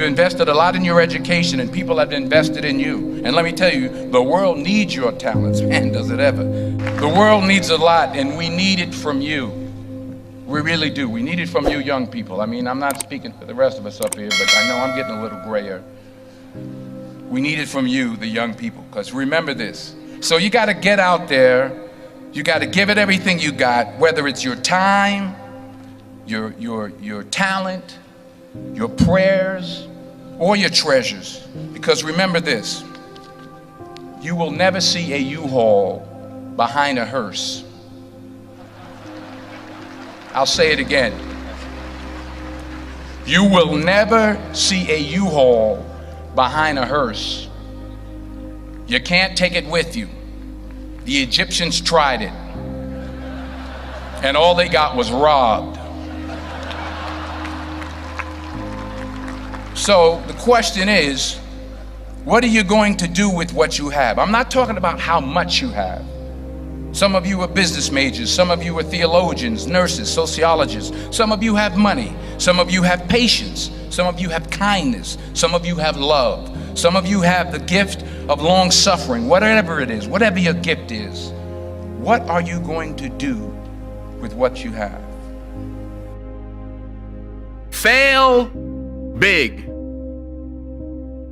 You've invested a lot in your education, and people have invested in you. And let me tell you, the world needs your talents. Man, does it ever. The world needs a lot, and we need it from you. We really do. We need it from you young people. I mean, I'm not speaking for the rest of us up here, but I know I'm getting a little grayer. We need it from you, the young people, because remember this. So you got to get out there. You got to give it everything you got, whether it's your time, your talent, your prayers, or your treasures. Because remember this, you will never see a U-Haul behind a hearse. I'll say it again. You will never see a U-Haul behind a hearse. You can't take it with you. The Egyptians tried it, and all they got was robbed. So the question is, what are you going to do with what you have? I'm not talking about how much you have. Some of you are business majors, some of you are theologians, nurses, sociologists. Some of you have money, some of you have patience, some of you have kindness, some of you have love, some of you have the gift of long suffering. Whatever it is, whatever your gift is, what are you going to do with what you have? Fail big.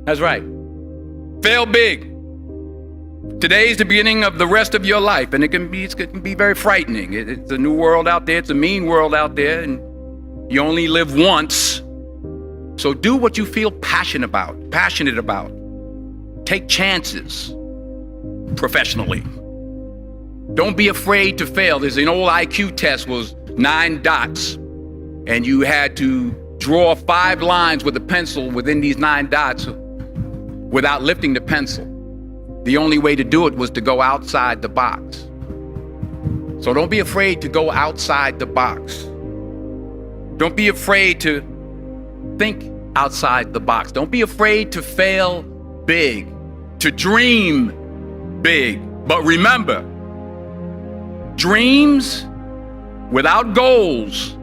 That's right. Fail big. Today's the beginning of the rest of your life, and it can be very frightening. It's a new world out there. It's a mean world out there, and you only live once. So do what you feel passionate about. Take chances professionally. Don't be afraid to fail. There's an old IQ test, was 9 dots, and you had to draw 5 lines with a pencil within these 9 dots without lifting the pencil. The only way to do it was to go outside the box. So don't be afraid to go outside the box. Don't be afraid to think outside the box. Don't be afraid to fail big, to dream big. But remember, dreams without goals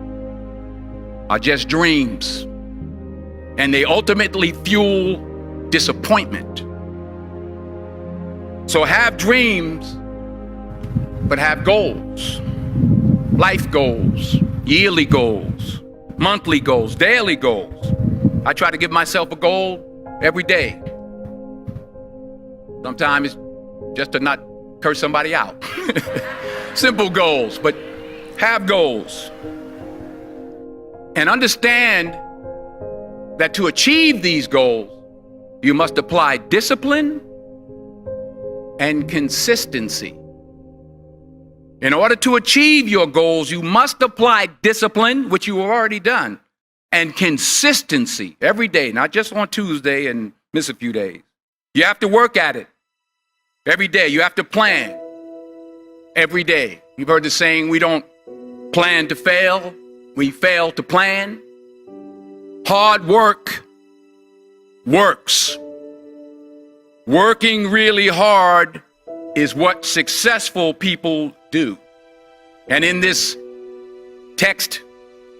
are just dreams, and they ultimately fuel disappointment. So have dreams, but have goals. Life goals, yearly goals, monthly goals, daily goals. I try to give myself a goal every day. Sometimes it's just to not curse somebody out. Simple goals, but have goals. And understand that to achieve these goals, you must apply discipline and consistency. In order to achieve your goals, you must apply discipline, which you have already done, and consistency every day, not just on Tuesday and miss a few days. You have to work at it every day. You have to plan every day. You've heard the saying, we don't plan to fail, we fail to plan. Hard work works. Working really hard is what successful people do. And in this text,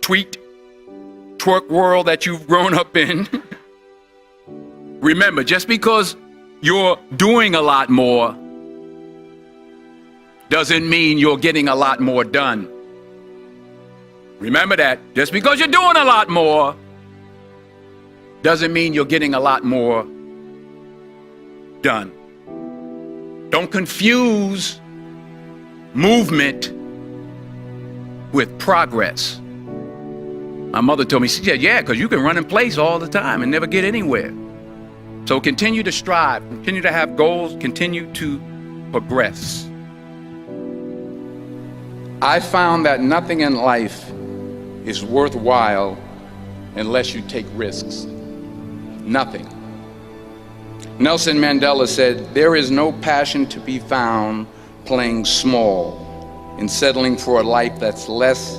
tweet, twerk world that you've grown up in, remember, just because you're doing a lot more doesn't mean you're getting a lot more done. Remember that. Just because you're doing a lot more doesn't mean you're getting a lot more done. Don't confuse movement with progress. My mother told me, she said, yeah, because you can run in place all the time and never get anywhere. So continue to strive, continue to have goals, continue to progress. I found that nothing in life is worthwhile unless you take risks. Nothing. Nelson Mandela said, there is no passion to be found playing small and settling for a life that's less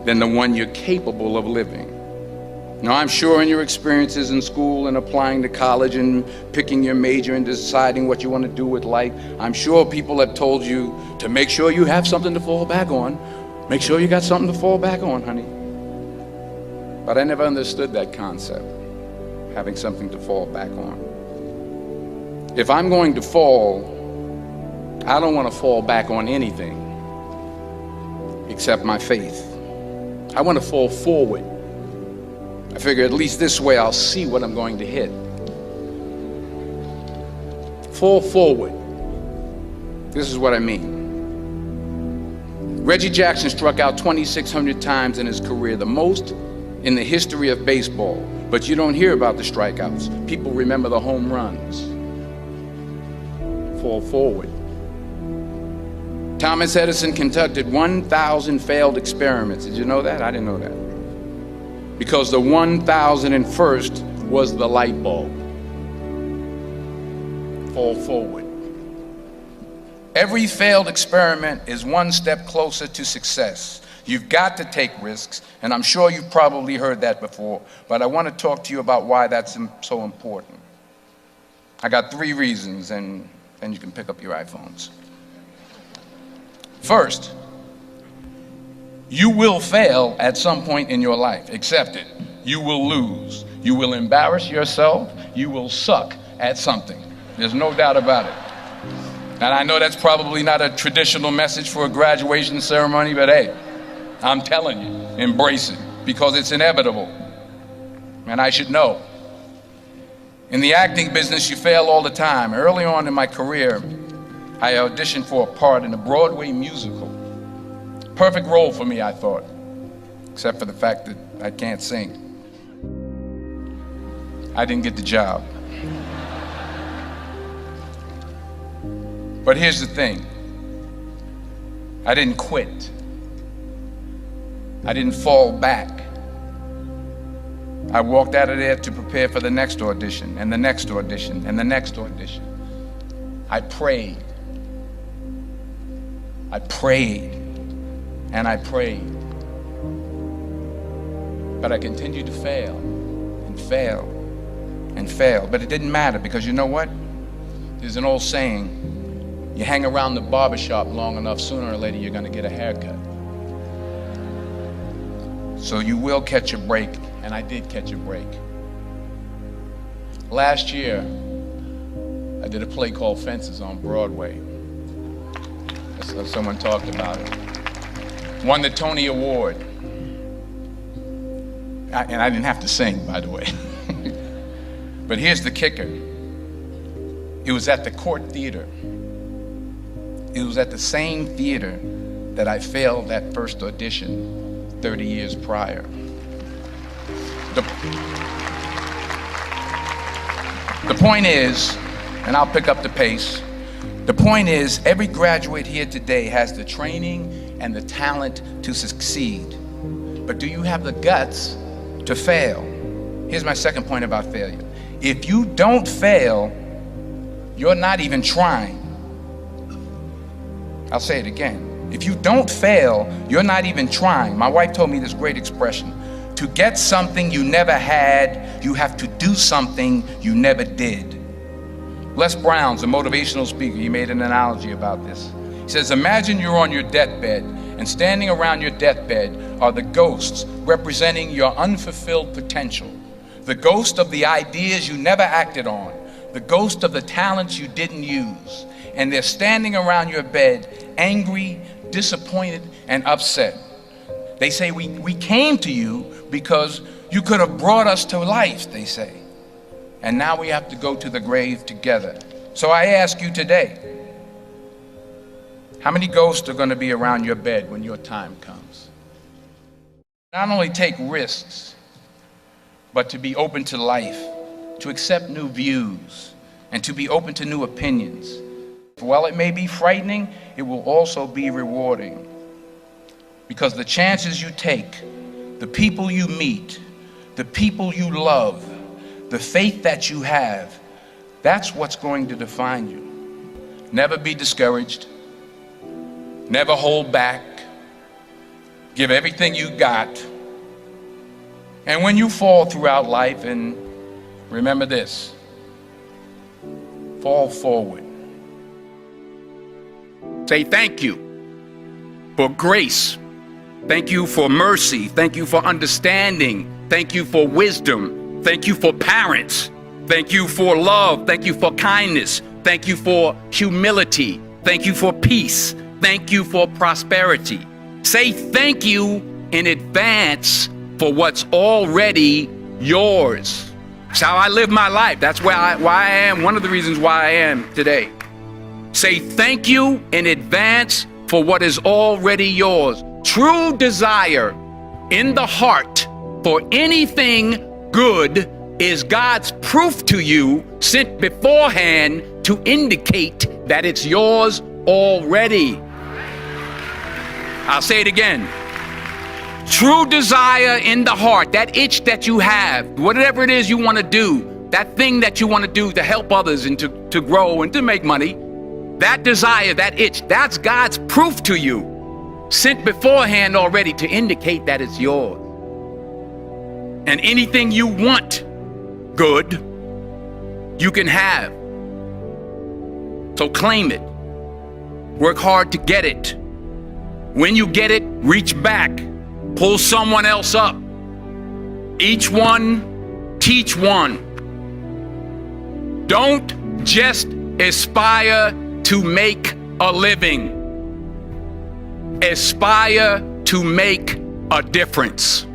than the one you're capable of living. Now, I'm sure in your experiences in school and applying to college and picking your major and deciding what you want to do with life, I'm sure people have told you to make sure you have something to fall back on. Make sure you got something to fall back on, honey. But I never understood that concept. having something to fall back on. If I'm going to fall, I don't want to fall back on anything except my faith. I want to fall forward. I figure at least this way I'll see what I'm going to hit. Fall forward. This is what I mean. Reggie Jackson struck out 2,600 times in his career, the most in the history of baseball. But you don't hear about the strikeouts. People remember the home runs. Fall forward. Thomas Edison conducted 1,000 failed experiments. Did you know that? I didn't know that. Because the 1,001st was the light bulb. Fall forward. Every failed experiment is one step closer to success. You've got to take risks, and I'm sure you've probably heard that before, but I want to talk to you about why that's so important. I got 3 reasons, and then you can pick up your iPhones. First, you will fail at some point in your life. Accept it. You will lose. You will embarrass yourself. You will suck at something. There's no doubt about it. And I know that's probably not a traditional message for a graduation ceremony, but hey, I'm telling you, embrace it, because it's inevitable. And I should know. In the acting business, you fail all the time. Early on in my career, I auditioned for a part in a Broadway musical. Perfect role for me, I thought, except for the fact that I can't sing. I didn't get the job. But here's the thing. I didn't quit. I didn't fall back. I walked out of there to prepare for the next audition, and the next audition, and the next audition. I prayed. I prayed, and I prayed. But I continued to fail, and fail, and fail. But it didn't matter, because you know what? There's an old saying, you hang around the barbershop long enough, sooner or later you're gonna get a haircut. So you will catch a break, and I did catch a break. Last year, I did a play called Fences on Broadway. Someone talked about it. Won the Tony Award. And I didn't have to sing, by the way. But here's the kicker. It was at the Court Theater. It was at the same theater that I failed that first audition 30 years prior. The point is, and I'll pick up the pace, the point is, every graduate here today has the training and the talent to succeed. But do you have the guts to fail? Here's my second point about failure. If you don't fail, you're not even trying. I'll say it again. If you don't fail, you're not even trying. My wife told me this great expression. To get something you never had, you have to do something you never did. Les Brown's a motivational speaker. He made an analogy about this. He says, imagine you're on your deathbed, and standing around your deathbed are the ghosts representing your unfulfilled potential. The ghost of the ideas you never acted on. The ghost of the talents you didn't use. And they're standing around your bed, angry, disappointed, and upset. They say, we came to you because you could have brought us to life, they say. And now we have to go to the grave together. So I ask you today, how many ghosts are going to be around your bed when your time comes? Not only take risks, but to be open to life, to accept new views, and to be open to new opinions. While it may be frightening, it will also be rewarding. Because the chances you take, the people you meet, the people you love, the faith that you have, that's what's going to define you. Never be discouraged. Never hold back. Give everything you got. And when you fall throughout life, and remember this, fall forward. Say thank you for grace. Thank you for mercy. Thank you for understanding. Thank you for wisdom. Thank you for parents. Thank you for love. Thank you for kindness. Thank you for humility. Thank you for peace. Thank you for prosperity. Say thank you in advance for what's already yours. It's how I live my life. That's why I am, one of the reasons why I am today. Say thank you in advance for what is already yours. True desire in the heart for anything good is God's proof to you, sent beforehand to indicate that it's yours already. I'll say it again. True desire in the heart, that itch that you have, whatever it is you want to do, that thing that you want to do to help others and to grow and to make money, that desire, that itch, that's God's proof to you, sent beforehand already to indicate that it's yours. And anything you want good, you can have. So claim it. Work hard to get it. When you get it, reach back. Pull someone else up. Each one, teach one. Don't just aspire to make a living. Aspire to make a difference.